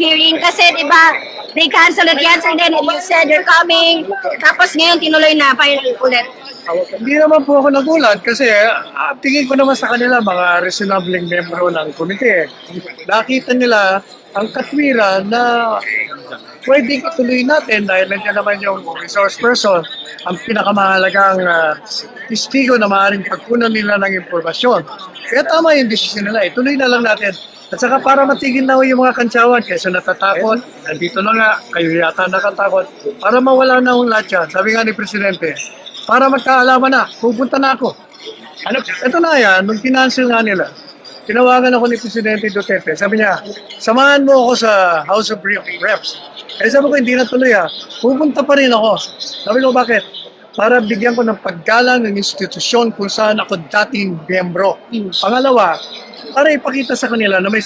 hearing kasi, di ba, they canceled it yesterday and you said you're coming. Tapos ngayon, tinuloy na, final ulit. Hindi naman po ako nagulat kasi tingin ko naman sa kanila mga reasonable membro ng komite. Nakita nila ang katwiran na pwedeng ituloy natin dahil nandiyan naman yung resource person, ang pinakamahalagang istigo na maaaring pagkunan nila ng impormasyon. Kaya tama yung desisyon nila, ituloy na lang natin. At saka para matigil na yung mga kantsawan, kaysa natatakot, nandito na nga, kayo yata nakatakot, para mawala na yung lahat yan. Sabi nga ni Presidente, para magkaalaman na, pupunta na ako. Ito na yan, nung kinancel nga nila, tinawagan ako ni Presidente Duterte. Sabi niya, samahan mo ako sa House of Reps. Eh sabi ko, hindi na tuloy pupunta pa rin ako. Sabi ko, bakit? Para bigyan ko ng paggalang ng institusyon kung saan ako dating miyembro. Pangalawa, para ipakita sa kanila na may